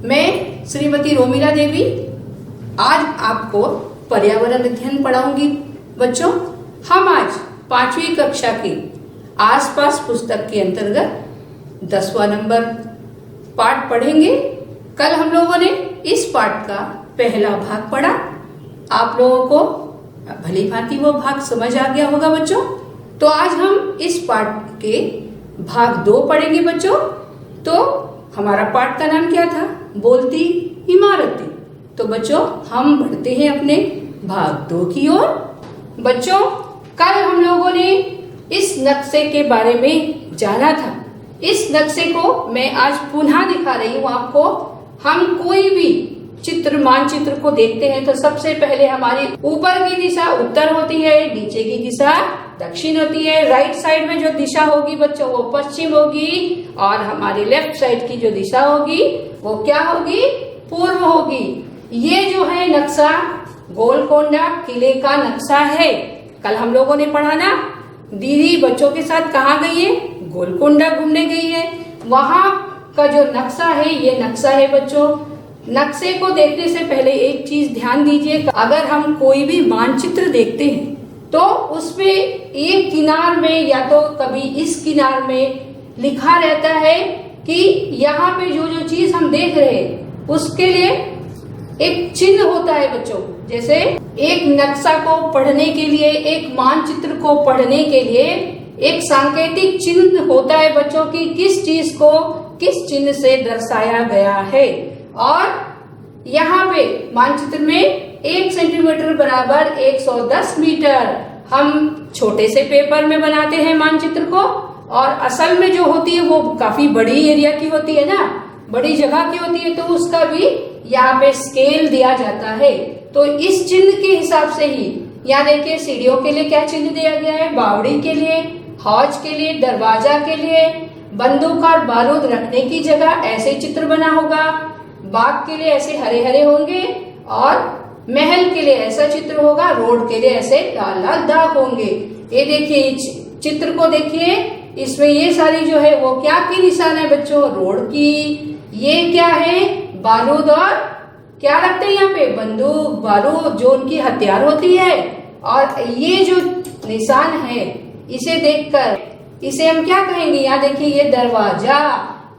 मैं श्रीमती रोमिला देवी आज आपको पर्यावरण अध्ययन पढ़ाऊंगी। बच्चों, हम आज 5वीं कक्षा की आसपास पुस्तक के अंतर्गत 10वां नंबर पाठ पढ़ेंगे। कल हम लोगों ने इस पाठ का पहला भाग पढ़ा। आप लोगों को भली भांति वो भाग समझ आ गया होगा बच्चों। तो आज हम इस पाठ के भाग 2 पढ़ेंगे बच्चों। तो हमारा पाठ का नाम क्या था? बोलती इमारतें। तो बच्चों, हम बढ़ते हैं अपने भाग 2 की ओर। बच्चों, कल हम लोगों ने इस नक्शे के बारे में जाना था। इस नक्शे को मैं आज पुनः दिखा रही हूँ आपको। हम कोई भी मानचित्र को देखते हैं तो सबसे पहले हमारी ऊपर की दिशा उत्तर होती है, नीचे की दिशा दक्षिण होती है। राइट साइड में जो दिशा होगी बच्चों वो पश्चिम होगी, और हमारी लेफ्ट साइड की जो दिशा होगी वो क्या होगी? पूर्व होगी। ये जो है नक्शा गोलकोंडा किले का नक्शा है। कल हम लोगों ने पढ़ा ना, दीदी बच्चों के साथ कहाँ गई है? गोलकोंडा घूमने गई है। वहां का जो नक्शा है ये नक्शा है बच्चों। नक्शे को देखने से पहले एक चीज ध्यान दीजिए, अगर हम कोई भी मानचित्र देखते हैं तो उसमें एक किनार में या तो कभी इस किनार में लिखा रहता है कि यहाँ पे जो जो चीज हम देख रहे हैं उसके लिए एक चिन्ह होता है बच्चों। जैसे एक नक्शा को पढ़ने के लिए, एक मानचित्र को पढ़ने के लिए एक सांकेतिक चिन्ह होता है बच्चों की किस चीज को किस चिन्ह से दर्शाया गया है। और यहाँ पे मानचित्र में 1 सेंटीमीटर बराबर 110 मीटर। हम छोटे से पेपर में बनाते हैं मानचित्र को, और असल में जो होती है वो काफी बड़ी एरिया की होती है ना, बड़ी जगह की होती है, तो उसका भी यहाँ पे स्केल दिया जाता है। तो इस चिन्ह के हिसाब से ही यहाँ देखिए सीढ़ियों के लिए क्या चिन्ह दिया गया है? बावड़ी के लिए, हौज के लिए, दरवाजा के लिए, बंदूक और बारूद रखने की जगह ऐसे चित्र बना होगा, बाग के लिए ऐसे हरे हरे होंगे, और महल के लिए ऐसा चित्र होगा, रोड के लिए ऐसे लाल लाल दाग होंगे। ये देखिए चित्र को देखिए, इसमें ये सारी जो है वो क्या की निशान है बच्चों? रोड की। ये क्या है? बारूद, और क्या रखते हैं यहाँ पे? बंदूक बारूद जो उनकी हथियार होती है। और ये जो निशान है इसे देखकर इसे हम क्या कहेंगे? यहाँ देखिए ये दरवाजा,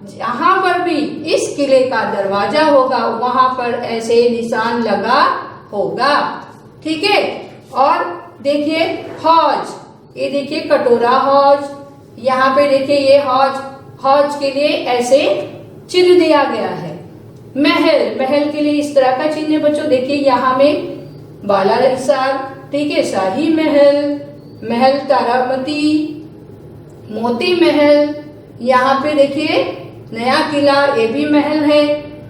जहां पर भी इस किले का दरवाजा होगा वहां पर ऐसे निशान लगा होगा। ठीक है। और देखिए हौज, ये देखिए कटोरा हौज, यहाँ पे देखिए ये हौज के लिए ऐसे चिन्ह दिया गया है। महल के लिए इस तरह का चिन्ह है बच्चों। देखिए यहाँ में बाला हिसार, ठीक है, शाही महल तारामती, मोती महल, यहाँ पे देखिए नया किला, ये भी महल है।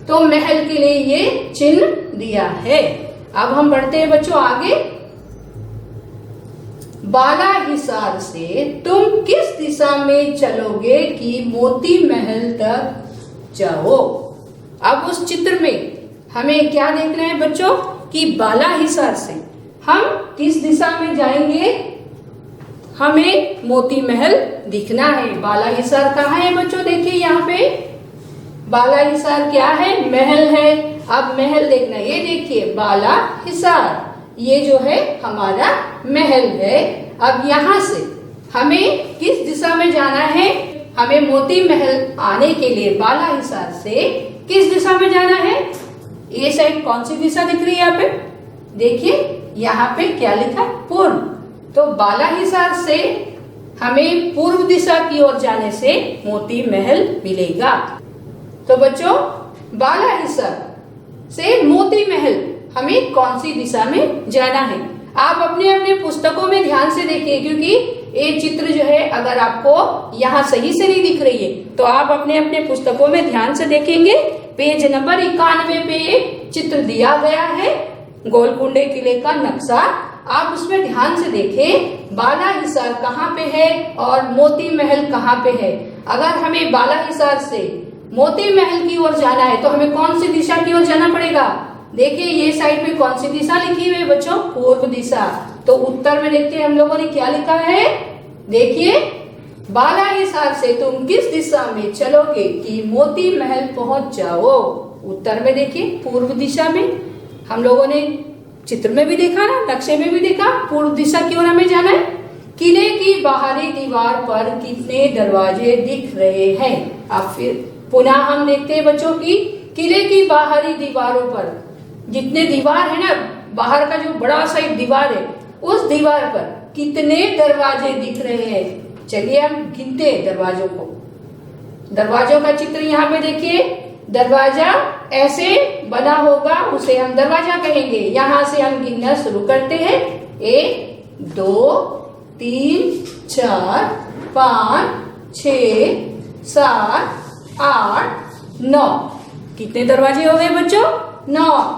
तो महल के लिए ये चिन्ह दिया है। अब हम बढ़ते हैं बच्चों आगे। बाला हिसार से तुम किस दिशा में चलोगे कि मोती महल तक जाओ? अब उस चित्र में हमें क्या देखना है बच्चों कि बाला हिसार से हम किस दिशा में जाएंगे? हमें मोती महल दिखना है। बाला हिसार कहाँ है बच्चों? देखिए यहाँ पे बाला हिसार क्या है? महल है। अब महल देखना, ये देखिए बाला हिसार, ये जो है हमारा महल है। अब यहाँ से हमें किस दिशा में जाना है? हमें मोती महल आने के लिए बाला हिसार से किस दिशा में जाना है? ये साइड कौन सी दिशा दिख रही है यहाँ पे? देखिए यहाँ पे क्या लिखा? पूर्व। तो बाला हिसार से हमें पूर्व दिशा की ओर जाने से मोती महल मिलेगा। तो बच्चों, बाला हिसार से मोती महल हमें कौन सी दिशा में जाना है? आप अपने अपने पुस्तकों में ध्यान से देखिए, क्योंकि ये चित्र जो है अगर आपको यहाँ सही से नहीं दिख रही है तो आप अपने अपने पुस्तकों में ध्यान से देखेंगे। पेज नंबर 91 पे एक चित्र दिया गया है, गोलकुंडे किले का नक्शा। आप उसमें ध्यान से देखें बाला हिसार कहाँ पे है और मोती महल कहाँ पे है। अगर हमें बाला हिसार से मोती महल की ओर जाना है तो हमें कौन सी दिशा की ओर जाना पड़ेगा? देखिए ये साइड में कौन सी दिशा लिखी हुई है बच्चों? पूर्व दिशा। तो उत्तर में देखते हैं हम लोगों ने क्या लिखा है। देखिए बाला हिसार से तुम किस दिशा में चलोगे कि मोती महल पहुंच जाओ। उत्तर में देखिए पूर्व दिशा में। हम लोगों ने चित्र में भी देखा ना, नक्शे में भी देखा, पूर्व दिशा की ओर हमें जाना है। किले की बाहरी दीवार पर कितने दरवाजे दिख रहे हैं। अब फिर पुनः हम देखते हैं बच्चों की किले की बाहरी दीवारों पर जितने दीवार है ना, बाहर का जो बड़ा सा एक दीवार है, उस दीवार पर कितने दरवाजे दिख रहे हैं। चलिए हम गिनते हैं दरवाजों को। दरवाजों का चित्र यहाँ पे देखिए। दरवाजा ऐसे बना होगा, उसे हम दरवाजा कहेंगे। यहाँ से हम गिनना शुरू करते हैं। 1 2 3 4 5 6 7 8 9। कितने दरवाजे हो गए बच्चों? 9।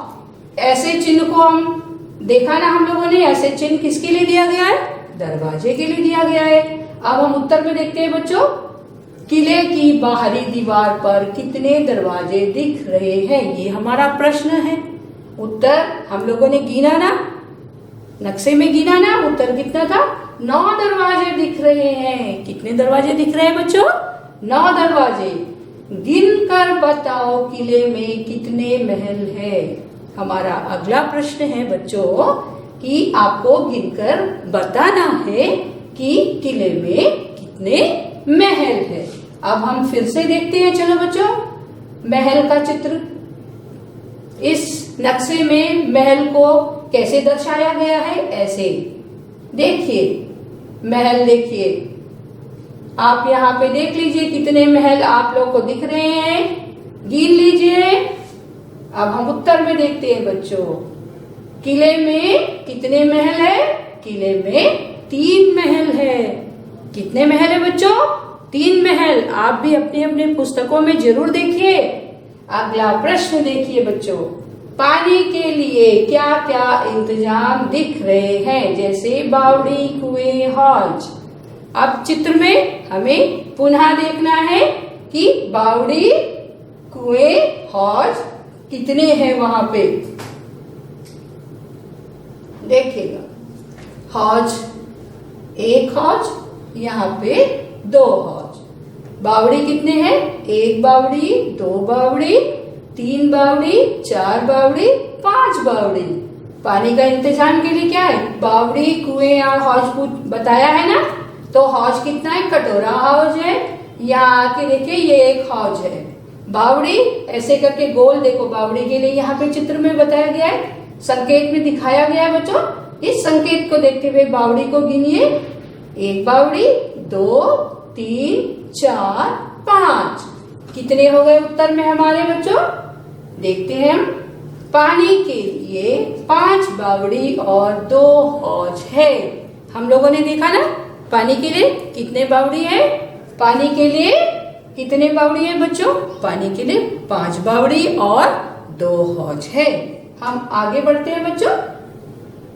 ऐसे चिन्ह को हम देखा ना हम लोगों ने, ऐसे चिन्ह किसके लिए दिया गया है? दरवाजे के लिए दिया गया है। अब हम उत्तर में देखते हैं बच्चों। किले की बाहरी दीवार पर कितने दरवाजे दिख रहे हैं, ये हमारा प्रश्न है। उत्तर हम लोगों ने गिना ना, नक्शे में गिना ना, उत्तर कितना था? 9 दरवाजे दिख रहे हैं। कितने दरवाजे दिख रहे हैं बच्चों? 9 दरवाजे। गिन कर बताओ किले में कितने महल है। हमारा अगला प्रश्न है बच्चों कि आपको गिनकर बताना है कि किले में कितने महल है। अब हम फिर से देखते हैं, चलो बच्चों, महल का चित्र। इस नक्शे में महल को कैसे दर्शाया गया है? ऐसे देखिए, महल देखिए, आप यहाँ पे देख लीजिए कितने महल आप लोग को दिख रहे हैं, गिन लीजिए। अब हम उत्तर में देखते हैं बच्चों। किले में कितने महल है? किले में 3 महल है। कितने महल है बच्चों? 3 महल। आप भी अपने अपने पुस्तकों में जरूर देखिए। अगला प्रश्न देखिए बच्चों। पानी के लिए क्या क्या इंतजाम दिख रहे हैं, जैसे बावड़ी, कुएं, हौज। अब चित्र में हमें पुनः देखना है कि बावड़ी, कुएं, हौज कितने हैं वहां पे। देखिएगा, हौज 1 हौज, यहाँ पे 2 हौज। बावड़ी कितने हैं? 1 बावड़ी, 2 बावड़ी, 3 बावड़ी, 4 बावड़ी, 5 बावड़ी। पानी का इंतजाम के लिए क्या है? बावड़ी, कुएं और हौज बताया है ना। तो हौज कितना है? कटोरा हौज है। यहाँ आके देखिए, ये 1 हौज है। बावड़ी ऐसे करके गोल देखो, बावड़ी के लिए यहाँ पे चित्र में बताया गया है, संकेत में दिखाया गया है बच्चों। इस संकेत को देखते हुए बावड़ी को गिनिए। 1 बावड़ी, 2 3 4 5। कितने हो गए उत्तर में हमारे बच्चों? देखते हैं हम। पानी के लिए 5 बावड़ी और 2 हौज है। हम लोगों ने देखा ना, पानी के लिए कितने बावड़ी है? पानी के लिए कितने बावड़ी है बच्चों? पानी के लिए 5 बावड़ी और 2 हौज है। हम आगे बढ़ते हैं बच्चों।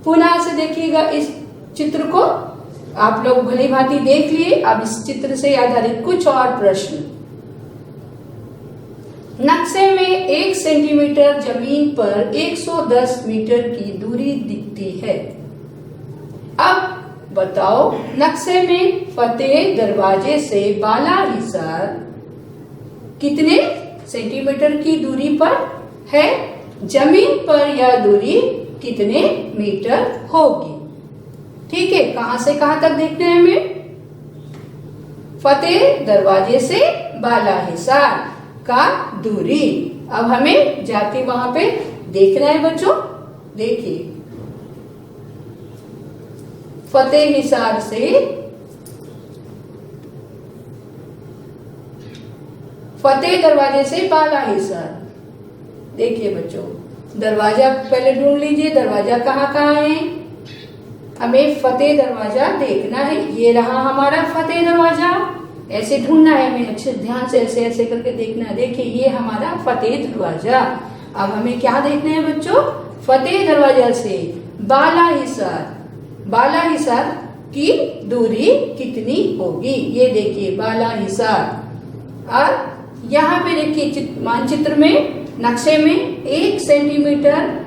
पुनः से देखिएगा इस चित्र को। आप लोग भली भांति देख लिए। अब इस चित्र से आधारित कुछ और प्रश्न। नक्शे में 1 सेंटीमीटर जमीन पर 110 मीटर की दूरी दिखती है। अब बताओ, नक्शे में फतेह दरवाजे से बाला हिसार कितने सेंटीमीटर की दूरी पर है? जमीन पर यह दूरी कितने मीटर होगी? ठीक है, कहां से कहां तक देखना है हमें? फतेह दरवाजे से बाला हिसार का दूरी। अब हमें जाके वहां पे देखना है बच्चों। देखिए, फतेह हिसार से फतेह दरवाजे से बाला हिसार। देखिए बच्चों, दरवाजा पहले ढूंढ लीजिए, दरवाजा कहाँ कहाँ है। हमें फतेह दरवाजा देखना है। ये रहा हमारा फतेह दरवाजा। ऐसे ढूंढना है हमें, अच्छे ध्यान से ऐसे ऐसे करके देखना है। देखिए, ये हमारा फतेह दरवाजा। अब हमें क्या देखना है बच्चों? फतेह दरवाजा से बाला हिसार की दूरी कितनी होगी, ये देखिए बाला हिसार। और यहाँ पे देखिए मानचित्र में, नक्शे में 1 सेंटीमीटर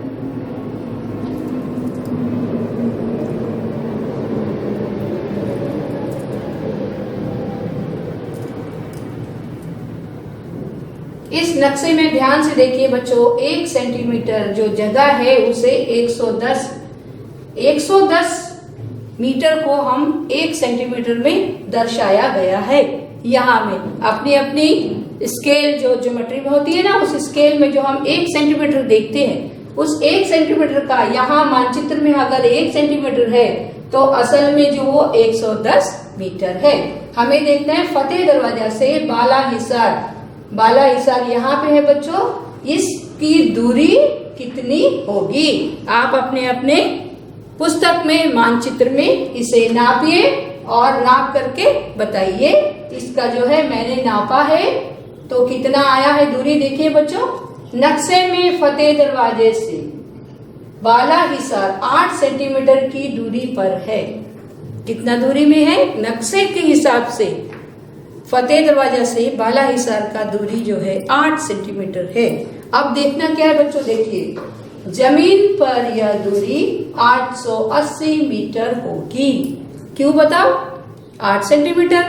नक्शे में ध्यान से देखिए बच्चों, 1 सेंटीमीटर जो जगह है उसे 110 मीटर को हम 1 सेंटीमीटर में दर्शाया गया है। यहाँ में अपनी अपनी स्केल जो ज्योमेट्री में होती है ना, उस स्केल में जो हम 1 सेंटीमीटर देखते हैं, उस 1 सेंटीमीटर का यहाँ मानचित्र में अगर 1 सेंटीमीटर है तो असल में जो वो 110 मीटर है। हमें देखना है फतेह दरवाजा से बालाहिसार यहाँ पे है बच्चों, इसकी दूरी कितनी होगी? आप अपने अपने पुस्तक में मानचित्र में इसे नापिए और नाप करके बताइए। इसका जो है मैंने नापा है तो कितना आया है दूरी, देखिए बच्चों। नक्शे में फतेह दरवाजे से बालाहिसार 8 सेंटीमीटर की दूरी पर है। कितना दूरी में है? नक्शे के हिसाब से फतेह दरवाजा से बालाहिसार का दूरी जो है 8 सेंटीमीटर है। अब देखना क्या है बच्चों, देखिए जमीन पर यह दूरी 880 मीटर होगी। क्यों बताओ? 8 सेंटीमीटर,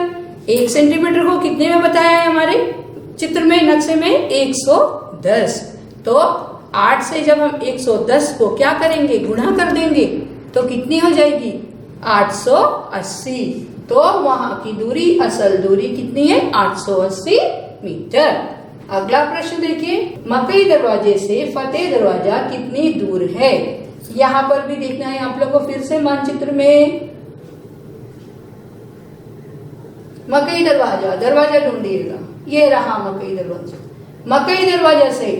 1 सेंटीमीटर को कितने में बताया है हमारे चित्र में, नक्शे में? 110। तो 8 से जब हम 110 को क्या करेंगे, गुणा कर देंगे तो कितनी हो जाएगी? 880। तो वहां की दूरी, असल दूरी कितनी है? 880 मीटर। अगला प्रश्न देखिए, मकई दरवाजे से फतेह दरवाजा कितनी दूर है? यहाँ पर भी देखना है आप लोगों को फिर से मानचित्र में। मकई दरवाजा ढूंढिएगा, ये रहा मकई दरवाजा। मकई दरवाजा से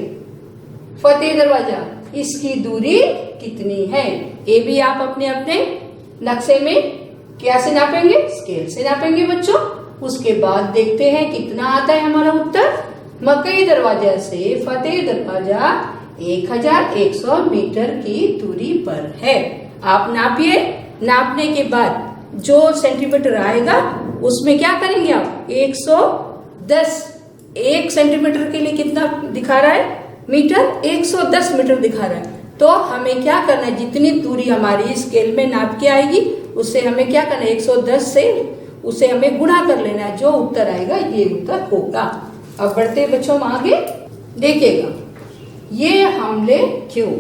फतेह दरवाजा, इसकी दूरी कितनी है? ये भी आप अपने अपने नक्शे में क्या से नापेंगे? स्केल से नापेंगे बच्चों। उसके बाद देखते हैं कितना आता है हमारा उत्तर। मकई दरवाजा से फतेह दरवाजा 1100 मीटर की दूरी पर है। आप नापिए, नापने के बाद जो सेंटीमीटर आएगा उसमें क्या करेंगे आप? 110। 1 सेंटीमीटर के लिए कितना दिखा रहा है? मीटर। 110 मीटर दिखा रहा है। तो हमें क्या करना है, जितनी दूरी हमारी स्केल में नाप के आएगी उससे हमें क्या करना है, 110 से उसे हमें गुणा कर लेना है। जो उत्तर आएगा ये उत्तर होगा। अब बढ़ते बच्चों आगे, देखिएगा ये हमले क्यों?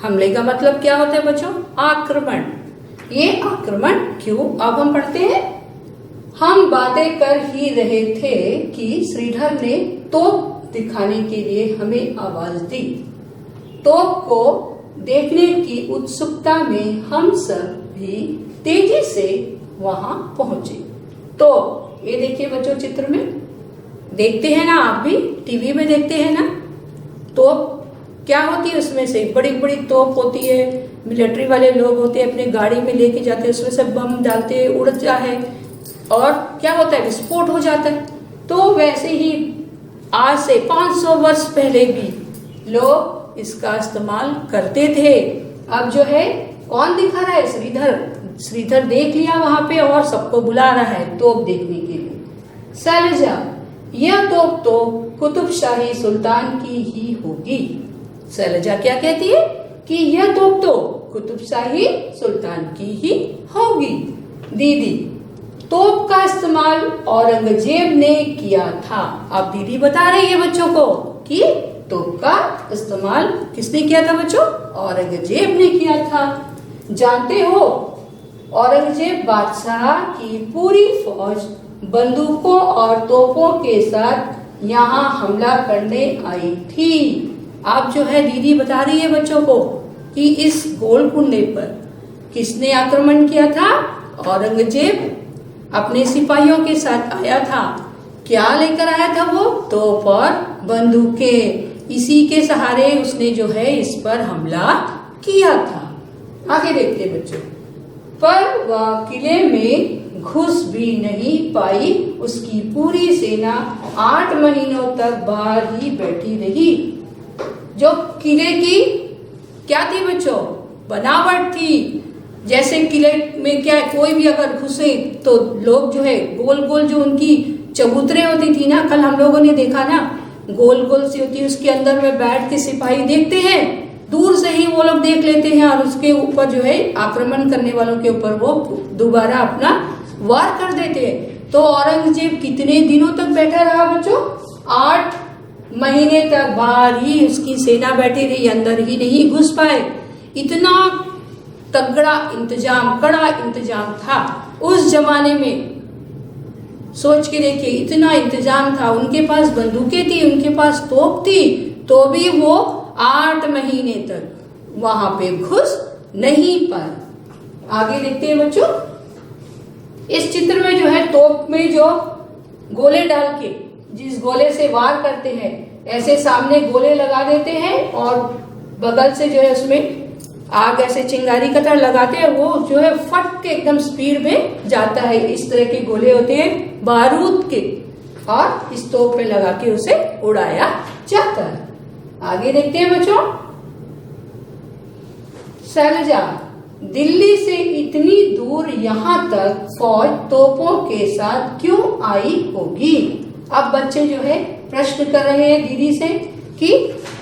हमले का मतलब क्या होता है बच्चों? आक्रमण। ये आक्रमण क्यों? अब हम पढ़ते हैं। हम बातें कर ही रहे थे कि श्रीधर ने तोप दिखाने के लिए हमें आवाज दी। तोप को देखने की उत्सुकता में हम सब भी तेजी से वहां पहुंचे। तो ये देखिए बच्चों, चित्र में देखते हैं ना, आप भी टीवी में देखते हैं ना। तोप क्या होती है? उसमें से बड़ी बड़ी तोप होती है, मिलिट्री वाले लोग होते हैं, अपने गाड़ी में लेके जाते हैं, उसमें से बम डालते हैं, उड़ता है और क्या होता है, विस्फोट हो जाता है। तो वैसे ही आज से 500 वर्ष पहले भी लोग इसका इस्तेमाल करते थे। अब जो है कौन दिखा रहा है? श्रीधर देख लिया वहां पे और सबको बुला रहा है तोप देखने के लिए। शैलजा, यह तोप तो कुतुबशाही सुल्तान की ही होगी। शैलजा क्या कहती है कि यह तोप तो कुतुबशाही सुल्तान की ही होगी। दीदी, तोप का इस्तेमाल औरंगजेब ने किया था। अब दीदी बता रही है बच्चों को कि तोप का इस्तेमाल किसने किया था बच्चों? औरंगजेब ने किया था। जानते हो, औरंगजेब बादशाह की पूरी फौज बंदूकों और तोपों के साथ यहाँ हमला करने आई थी। आप जो है दीदी बता रही है बच्चों को कि इस गोलकुंडे पर किसने आक्रमण किया था? औरंगजेब अपने सिपाहियों के साथ आया था। क्या लेकर आया था वो? तोप और बंदूकें। इसी के सहारे उसने जो है इस पर हमला किया था। आगे देखते हैं बच्चों। पर वह किले में घुस भी नहीं पाई। उसकी पूरी सेना 8 महीनों तक बाहर ही बैठी रही। जो किले की क्या थी बच्चों? बनावट थी। जैसे किले में क्या है, कोई भी अगर घुसे तो लोग जो है गोल गोल जो उनकी चबूतरे होती थी ना, कल हम लोगों ने देखा ना, गोल गोल सी होती है, उसके अंदर में बैठ के सिपाही देखते हैं, दूर से ही वो लोग देख लेते हैं और उसके ऊपर जो है आक्रमण करने वालों के ऊपर वो दोबारा अपना वार कर देते हैं। तो औरंगजेब कितने दिनों तक बैठा रहा बच्चों? 8 महीने तक बाहर ही उसकी सेना बैठी रही, अंदर ही नहीं घुस पाए। इतना तगड़ा इंतजाम, कड़ा इंतजाम था उस जमाने में। सोच के देखिए, इतना इंतजाम था। उनके पास बंदूकें थी, उनके पास तोप थी, तो भी वो 8 महीने तक वहां पे घुस नहीं पाए। आगे देखते हैं बच्चों। इस चित्र में जो है तोप में जो गोले डाल के, जिस गोले से वार करते हैं, ऐसे सामने गोले लगा देते हैं और बगल से जो है उसमें आग ऐसे चिंगारी की तरह लगाते हैं, वो जो है फट के एकदम स्पीड में जाता है। इस तरह के गोले होते हैं बारूद के, और इस तोप पे लगा के उसे उड़ाया जाता है। आगे देखते हैं बच्चों। शैलजा, दिल्ली से इतनी दूर यहाँ तक फौज तोपों के साथ क्यों आई होगी? अब बच्चे जो है प्रश्न कर रहे हैं दीदी से कि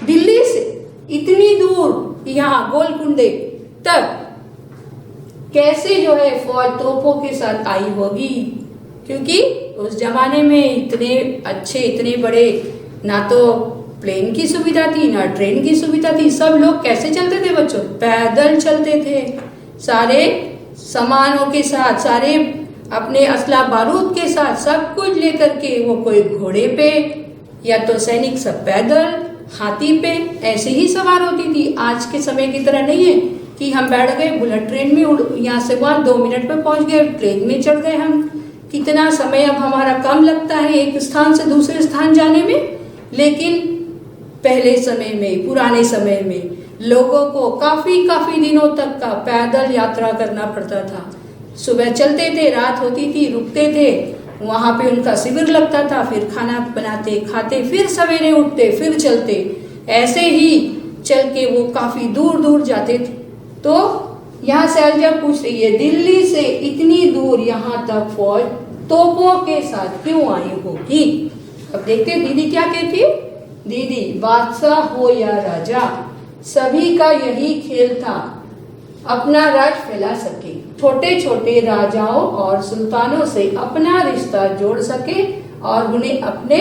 दिल्ली से इतनी दूर यहाँ गोलकुंडे तक कैसे जो है फौज तोपों के साथ आई होगी? क्योंकि उस जमाने में इतने अच्छे, इतने बड़े ना तो प्लेन की सुविधा थी, ना ट्रेन की सुविधा थी। सब लोग कैसे चलते थे बच्चों? पैदल चलते थे। सारे सामानों के साथ, सारे अपने असला बारूद के साथ, सब कुछ लेकर के, वो कोई घोड़े पे या तो सैनिक सब पैदल, हाथी पे ऐसे ही सवार होती थी। आज के समय की तरह नहीं है कि हम बैठ गए बुलेट ट्रेन में, यहाँ से वहां 2 मिनट में पहुंच गए, ट्रेन में चढ़ गए हम। कितना समय अब हमारा कम लगता है एक स्थान से दूसरे स्थान जाने में। लेकिन पहले समय में, पुराने समय में लोगों को काफी दिनों तक का पैदल यात्रा करना पड़ता था। सुबह चलते थे, रात होती थी, रुकते थे, वहां पे उनका शिविर लगता था, फिर खाना बनाते खाते, फिर सवेरे उठते, फिर चलते। ऐसे ही चल के वो काफी दूर दूर जाते थे। तो यहाँ शैलजा पूछ रही है, दिल्ली से इतनी दूर यहाँ तक फौज तोपों के साथ क्यों आई होगी? अब देखते हैं दीदी क्या कहती है। दीदी, बादशाह हो या राजा, सभी का यही खेल था, अपना राज फैला सके, छोटे छोटे राजाओं और सुल्तानों से अपना रिश्ता जोड़ सके और उन्हें अपने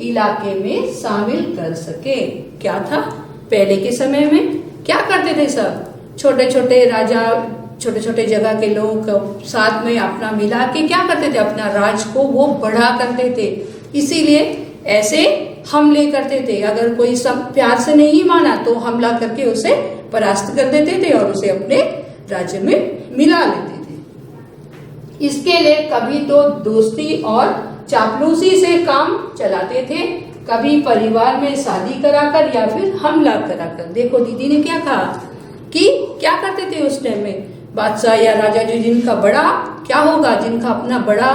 इलाके में शामिल कर सके। क्या था पहले के समय में? क्या करते थे सब? छोटे छोटे राजा, छोटे छोटे जगह के लोग साथ में अपना मिला के क्या करते थे? अपना राज को वो बढ़ा करते थे। इसीलिए ऐसे हमले करते थे। अगर कोई सब प्यार से नहीं माना तो हमला करके उसे परास्त कर देते थे और उसे अपने राज्य में मिला लेते थे। इसके लिए कभी तो दोस्ती और चापलूसी से काम चलाते थे, कभी परिवार में शादी कराकर या फिर हमला कराकर। देखो दीदी ने क्या कहा कि क्या करते थे उस टाइम में बादशाह या राजा, जो जिनका बड़ा क्या होगा, जिनका अपना बड़ा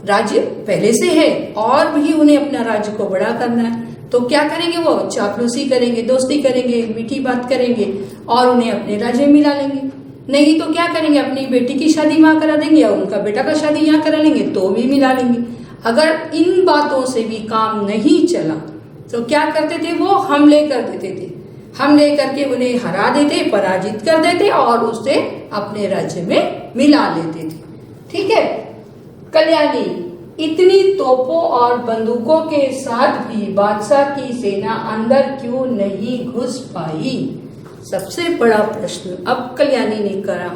राज्य पहले से है और भी उन्हें अपना राज्य को बड़ा करना है, तो क्या करेंगे? वो चापलूसी करेंगे, दोस्ती करेंगे, मीठी बात करेंगे और उन्हें अपने राज्य में मिला लेंगे। नहीं तो क्या करेंगे? अपनी बेटी की शादी वहां करा देंगे या उनका बेटा का शादी यहाँ करा लेंगे तो भी मिला लेंगे। अगर इन बातों से भी काम नहीं चला तो क्या करते थे? वो हमले कर देते थे। हमले करके उन्हें हरा देते, पराजित कर देते और उसे अपने राज्य में मिला लेते थे। ठीक है। कल्याणी, इतनी तोपों और बंदूकों के साथ भी बादशाह की सेना अंदर क्यों नहीं घुस पाई? सबसे बड़ा प्रश्न अब कल्याणी ने करा।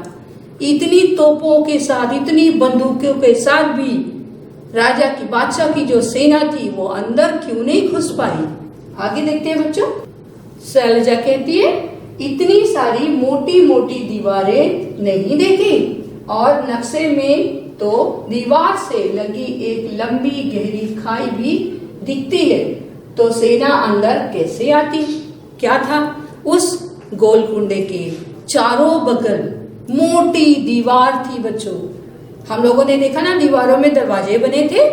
इतनी तोपों के साथ, इतनी बंदूकों के साथ भी राजा की, बादशाह की जो सेना थी वो अंदर क्यों नहीं घुस पाई? आगे देखते हैं बच्चों। शैलजा कहती है, इतनी सारी मोटी मोटी दीवारें नहीं देखी और नक्शे में तो दीवार से लगी एक लंबी गहरी खाई भी दिखती है, तो सेना अंदर कैसे आती? क्या था? उस गोलकुंडे के चारों बगल मोटी दीवार थी बच्चों। हम लोगों ने देखा ना, दीवारों में दरवाजे बने थे,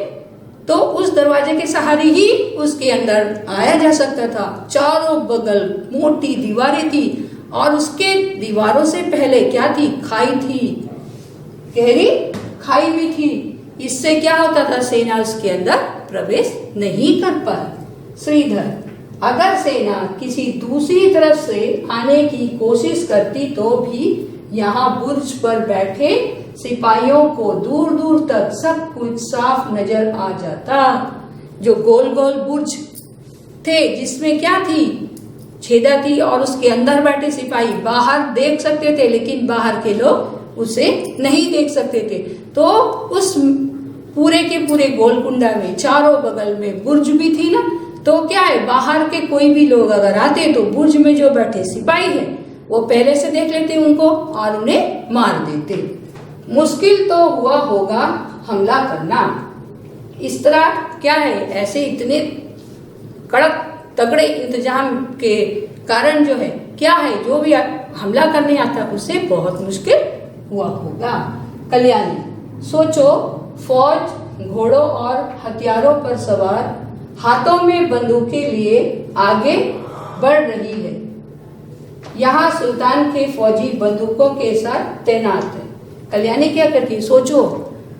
तो उस दरवाजे के सहारे ही उसके अंदर आया जा सकता था। चारों बगल मोटी दीवारें थी और उसके दीवारों से पहले क्या थी? खाई थी, गहरी खाई भी थी। इससे क्या होता था? सेना उसके अंदर प्रवेश नहीं कर पाई। श्रीधर, अगर सेना किसी दूसरी तरफ से आने की कोशिश करती तो भी यहाँ बुर्ज पर बैठे सिपाहियों को दूर दूर तक सब कुछ साफ नजर आ जाता। जो गोल गोल बुर्ज थे जिसमें क्या थी, छेदा थी, और उसके अंदर बैठे सिपाही बाहर देख सकते थे, लेकिन बाहर के लोग उसे नहीं देख सकते थे। तो उस पूरे के पूरे गोलकुंडा में चारों बगल में बुर्ज भी थी ना, तो क्या है, बाहर के कोई भी लोग अगर आते तो बुर्ज में जो बैठे सिपाही है वो पहले से देख लेते उनको और उन्हें मार देते। मुश्किल तो हुआ होगा हमला करना। इस तरह क्या है, ऐसे इतने कड़क तगड़े इंतजाम के कारण जो है क्या है, जो भी हमला करने आता उसे बहुत मुश्किल हुआ होगा। कल्याणी, सोचो, फौज घोड़ों और हथियारों पर सवार हाथों में बंदूकें लिए आगे बढ़ रही है। यहाँ सुल्तान के फौजी बंदूकों के साथ तैनात है। कल्याणी क्या करती है, सोचो,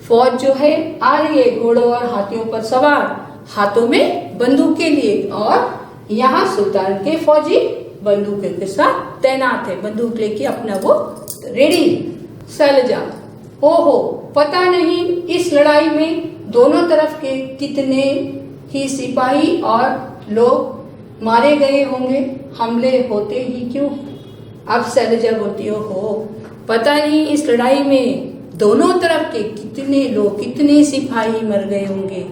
फौज जो है आ रही है घोड़ों और हाथियों पर सवार, हाथों में बंदूकें लिए, और यहाँ सुल्तान के फौजी बंदूकों के साथ तैनात है, बंदूक लेके अपना वो रेडी। शैलजा, ओहो, पता नहीं इस लड़ाई में दोनों तरफ के कितने ही सिपाही और लोग मारे गए होंगे, हमले होते ही क्यों। अब शैलजा बोलती हो, पता नहीं इस लड़ाई में दोनों तरफ के कितने लोग, कितने सिपाही मर गए होंगे,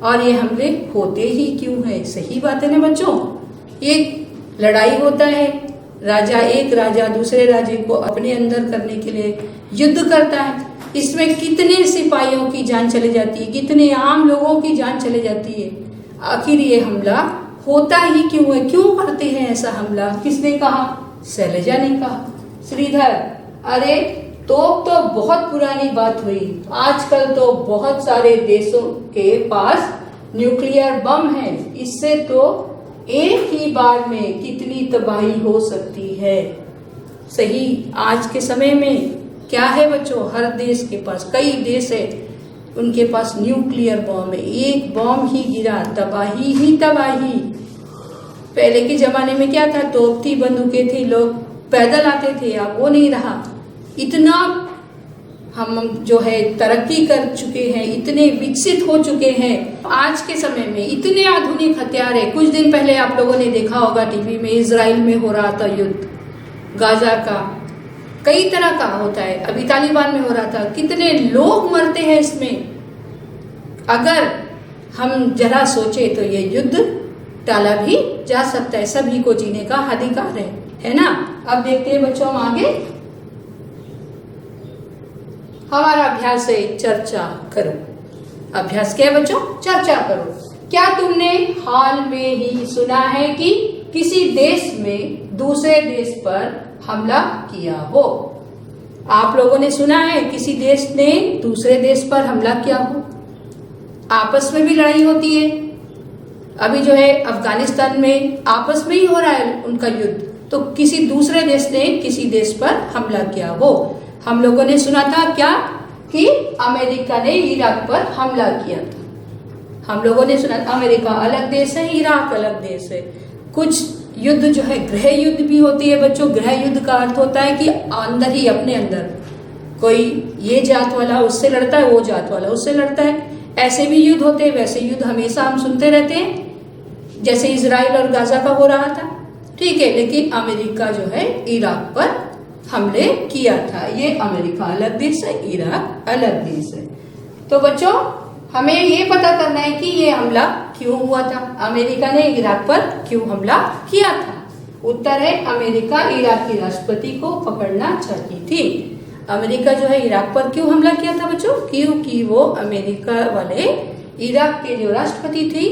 और ये हमले होते ही क्यों है। सही बात है ना बच्चों, एक लड़ाई होता है, राजा एक राजा दूसरे राजे को अपने अंदर करने के लिए युद्ध करता है, इसमें कितने सिपाहियों की जान चली जाती है, कितने आम लोगों की जान चली जाती है। आखिर ये हमला होता ही क्यों है, क्यों करते हैं ऐसा हमला, किसने कहा, शैलजा ने कहा। श्रीधर, अरे तो बहुत पुरानी बात हुई, आजकल तो बहुत सारे देशों के पास न्यूक्लियर बम है, इससे तो एक ही बार में कितनी तबाही हो सकती है। सही, आज के समय में क्या है बच्चों, हर देश के पास, कई देश है उनके पास न्यूक्लियर बम है, एक बम ही गिरा तबाही ही तबाही। पहले के जमाने में क्या था, तोप थी, बंदूकें थी, लोग पैदल आते थे, अब वो नहीं रहा। इतना हम जो है तरक्की कर चुके हैं, इतने विकसित हो चुके हैं, आज के समय में इतने आधुनिक हथियार है। कुछ दिन पहले आप लोगों ने देखा होगा टीवी में, इजराइल में हो रहा था युद्ध, गाजा का, कई तरह का होता है, अभी तालिबान में हो रहा था, कितने लोग मरते हैं इसमें। अगर हम जरा सोचे तो ये युद्ध टाला भी जा सकता है, सभी को जीने का अधिकार है ना। अब देखते हैं बच्चों हम आगे, हमारा अभ्यास है चर्चा करो। अभ्यास क्या है बच्चों, चर्चा करो। क्या तुमने हाल में ही सुना है कि किसी देश में दूसरे देश पर हमला किया हो। आप लोगों ने सुना है किसी देश ने दूसरे देश पर हमला किया हो। आपस में भी लड़ाई होती है, अभी जो है अफगानिस्तान में आपस में ही हो रहा है उनका युद्ध, तो किसी दूसरे देश ने किसी देश पर हमला किया हो। हम लोगों ने सुना था क्या कि अमेरिका ने इराक पर हमला किया था। हम लोगों ने सुना अमेरिका अलग देश है, इराक अलग देश है। कुछ युद्ध जो है गृह युद्ध भी होती है बच्चों। गृह युद्ध का अर्थ होता है कि अंदर ही अपने अंदर कोई ये जात वाला उससे लड़ता है, वो जात वाला उससे लड़ता है। ऐसे भी युद्ध होते हैं, वैसे युद्ध हमेशा हम सुनते रहते हैं, जैसे इजराइल और गाजा का हो रहा था, ठीक है। लेकिन अमेरिका जो है इराक पर हमले किया था। ये अमेरिका अलग देश है, इराक अलग देश है। तो बच्चों हमें ये पता करना है कि ये हमला क्यों हुआ था, अमेरिका ने इराक पर क्यों हमला किया था। उत्तर है अमेरिका इराक के राष्ट्रपति को पकड़ना चाहती थी। अमेरिका जो है इराक पर क्यों हमला किया था बच्चों, क्योंकि वो अमेरिका वाले इराक के जो राष्ट्रपति थी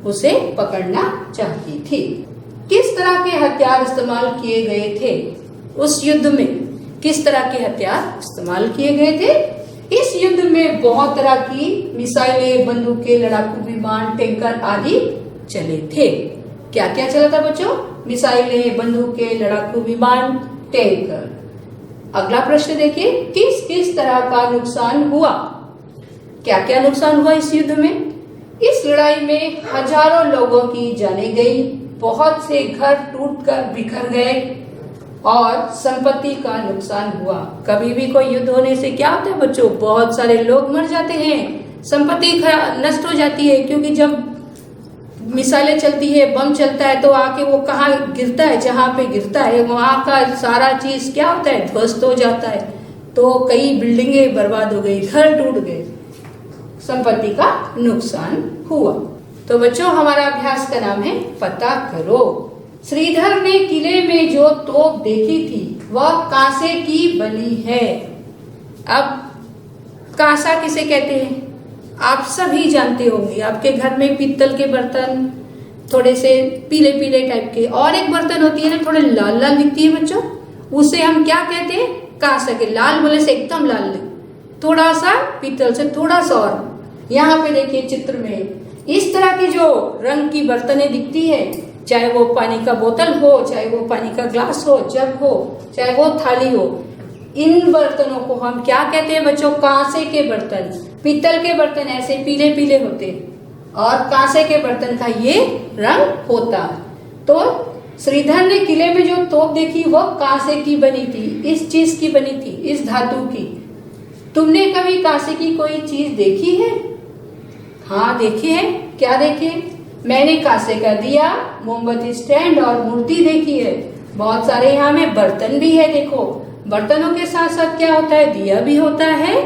उसे पकड़ना चाहती थी। किस तरह के हथियार इस्तेमाल किए गए थे उस युद्ध में, किस तरह के हथियार इस्तेमाल किए गए थे इस युद्ध में? बहुत तरह की मिसाइलें, बंदूकें, लड़ाकू विमान, टैंकर आदि चले थे। क्या क्या चला था बच्चों? मिसाइलें, बंदूकें, लड़ाकू विमान, टैंकर। अगला प्रश्न देखिए, किस किस तरह का नुकसान हुआ? क्या क्या नुकसान हुआ इस युद्ध में? इस लड़ाई में हजारों लोगों की जानें गई, बहुत से घर टूटकर बिखर गए और संपत्ति का नुकसान हुआ। कभी भी कोई युद्ध होने से क्या होता है बच्चों, बहुत सारे लोग मर जाते हैं, संपत्ति नष्ट हो जाती है, क्योंकि जब मिसाइलें चलती है, बम चलता है तो आके वो कहाँ गिरता है, जहाँ पे गिरता है वहाँ का सारा चीज क्या होता है, ध्वस्त हो जाता है। तो कई बिल्डिंगें बर्बाद हो गई, घर टूट गए, संपत्ति का नुकसान हुआ। तो बच्चों हमारा अभ्यास का नाम है पता करो। श्रीधर ने किले में जो तोप देखी थी वह कांसे की बनी है। अब कांसा किसे कहते हैं आप सभी जानते होंगे। आपके घर में पीतल के बर्तन थोड़े से पीले पीले टाइप के, और एक बर्तन होती है ना थोड़े लाल लाल दिखती है बच्चों, उसे हम क्या कहते हैं, कांसा के। लाल बोले से एकदम लाल नहीं, थोड़ा सा पीतल से थोड़ा सा और। यहाँ पे देखिए चित्र में इस तरह की जो रंग की बर्तनें दिखती है, चाहे वो पानी का बोतल हो, चाहे वो पानी का ग्लास हो, जग हो, चाहे वो थाली हो, इन बर्तनों को हम क्या कहते हैं बच्चों, कांसे के बर्तन। पीतल के बर्तन ऐसे पीले पीले होते और कांसे के बर्तन का ये रंग होता। तो श्रीधर ने किले में जो तोप देखी वह कांसे की बनी थी, इस चीज की बनी थी, इस धातु की। तुमने कभी कांसे की कोई चीज देखी है? हाँ देखी है। क्या देखे? मैंने कांसे का दिया, मोमबत्ती स्टैंड और मूर्ति देखी है। बहुत सारे यहाँ में बर्तन भी है। देखो बर्तनों के साथ साथ क्या होता है, दिया भी होता है,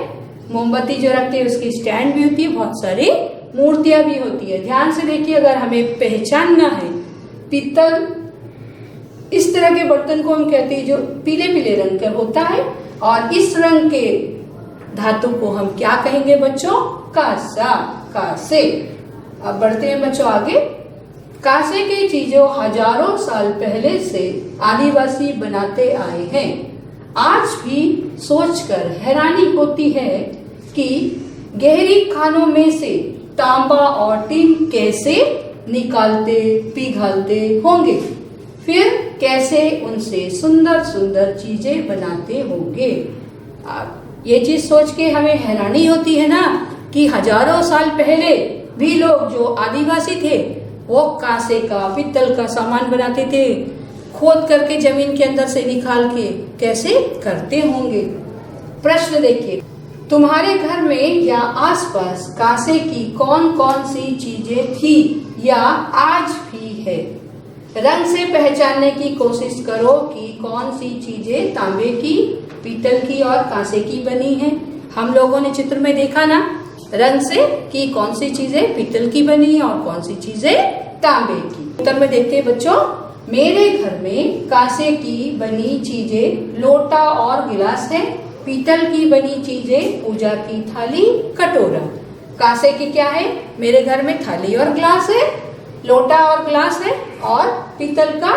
मोमबत्ती जो रखते हैं उसकी स्टैंड भी होती है, बहुत सारी मूर्तियां भी होती है। ध्यान से देखिए, अगर हमें पहचानना है पीतल इस तरह के बर्तन को हम कहते हैं जो पीले पीले रंग का होता है, और इस रंग के धातु को हम क्या कहेंगे बच्चों, कांसा, कांसे। अब बढ़ते हैं बच्चों आगे। कांसे की चीजों हजारों साल पहले से आदिवासी बनाते आए हैं। आज भी सोचकर हैरानी होती है कि गहरी खानों में से तांबा और टीन कैसे निकालते पिघलते होंगे, फिर कैसे उनसे सुंदर सुंदर चीजें बनाते होंगे। अब ये चीज सोच के हमें हैरानी होती है ना कि हजारों साल पहले भी लोग जो आदिवासी थे वो कांसे का, पित्तल का सामान बनाते थे, खोद करके जमीन के अंदर से निकाल के कैसे करते होंगे। प्रश्न देखिए, तुम्हारे घर में या आसपास कांसे की कौन कौन सी चीजें थी या आज भी है? रंग से पहचानने की कोशिश करो कि कौन सी चीजें तांबे की, पीतल की और कांसे की बनी है। हम लोगों ने चित्र में देखा ना, रंग से कि कौन सी चीजें पीतल की बनी और कौन सी चीजें तांबे की। उत्तर में देखते हैं बच्चों, मेरे घर में कांसे की बनी चीजें लोटा और गिलास है, पीतल की बनी चीजें पूजा की थाली, कटोरा। कांसे की क्या है? मेरे घर में थाली और ग्लास है, लोटा और ग्लास है, और पीतल का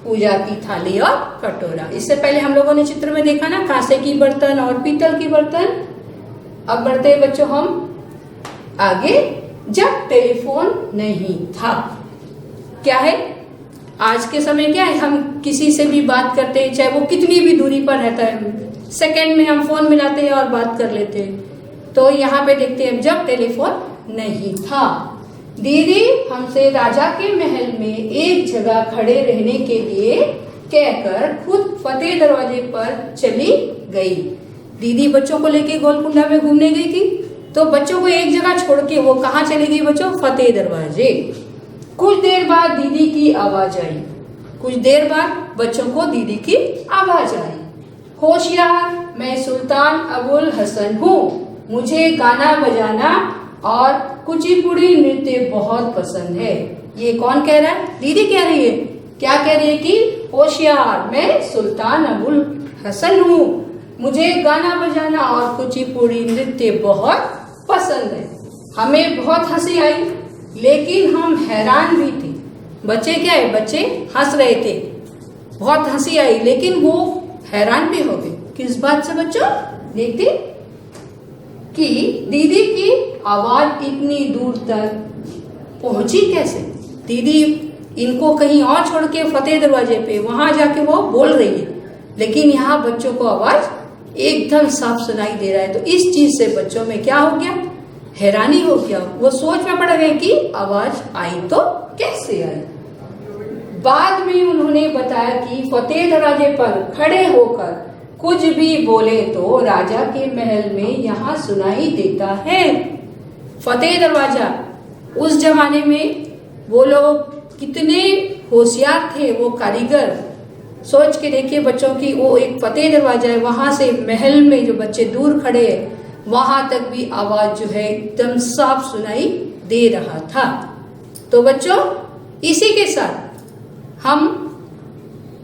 पूजा की थाली और कटोरा। इससे पहले हम लोगों ने चित्र में देखा ना कांसे की बर्तन और पीतल की बर्तन। अब बढ़ते हैं बच्चों हम आगे। जब टेलीफोन नहीं था, क्या है आज के समय, क्या है हम किसी से भी बात करते हैं, चाहे वो कितनी भी दूरी पर रहता है, सेकंड में हम फोन मिलाते हैं और बात कर लेते हैं। तो यहाँ पे देखते हैं जब टेलीफोन नहीं था, दीदी हमसे राजा के महल में एक जगह खड़े रहने के लिए कहकर खुद फतेह दरवाजे पर चली गई। दीदी बच्चों को लेके गोलकुंडा में घूमने गई थी, तो बच्चों को एक जगह छोड़ के वो कहाँ चली गई बच्चों? फतेह दरवाजे। कुछ देर बाद दीदी की आवाज आई। कुछ देर बाद बच्चों को दीदी की आवाज आई। होशियार, मैं सुल्तान अबुल हसन हूँ, मुझे गाना बजाना और कुचिपुड़ी नृत्य बहुत पसंद है। ये कौन कह रहा है? दीदी कह रही है। क्या कह रही है कि होशियार, मैं सुल्तान अबुल हसन हूँ, मुझे गाना बजाना और कुचिपुड़ी नृत्य बहुत पसंद है। हमें बहुत हंसी आई, लेकिन हम हैरान भी थे। बच्चे क्या है, बच्चे हंस रहे थे, बहुत हंसी आई, लेकिन वो हैरान भी हो गए। किस बात से बच्चों? देखते कि दीदी की आवाज इतनी दूर तक पहुंची कैसे। दीदी इनको कहीं और छोड़ के फतेह दरवाजे पे वहां जाके वो बोल रही है, लेकिन यहाँ बच्चों को आवाज एकदम साफ सुनाई दे रहा है। तो इस चीज से बच्चों में क्या हो गया? हैरानी हो गया। वो सोच में पड़ गए कि आवाज आई तो कैसे आई। बाद में उन्होंने बताया कि फतेह दरवाजे पर खड़े होकर कुछ भी बोले तो राजा के महल में यहाँ सुनाई देता है। फतेह दरवाजा उस जमाने में वो लोग कितने होशियार थे, वो कारीगर। सोच के देखिए बच्चों की, वो एक फतेह दरवाजा है, वहां से महल में जो बच्चे दूर खड़े हैं वहां तक भी आवाज जो है एकदम साफ सुनाई दे रहा था। तो बच्चों, इसी के साथ हम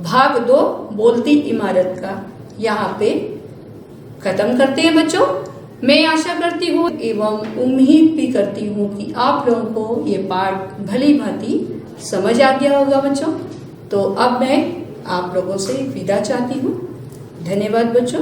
भाग 2 बोलती इमारत का यहाँ पे खत्म करते हैं बच्चों। मैं आशा करती हूँ एवं उम्मीद भी करती हूँ कि आप लोगों को ये पाठ भली भांति समझ आ गया होगा बच्चों। तो अब मैं आप लोगों से विदा चाहती हूँ। धन्यवाद बच्चों।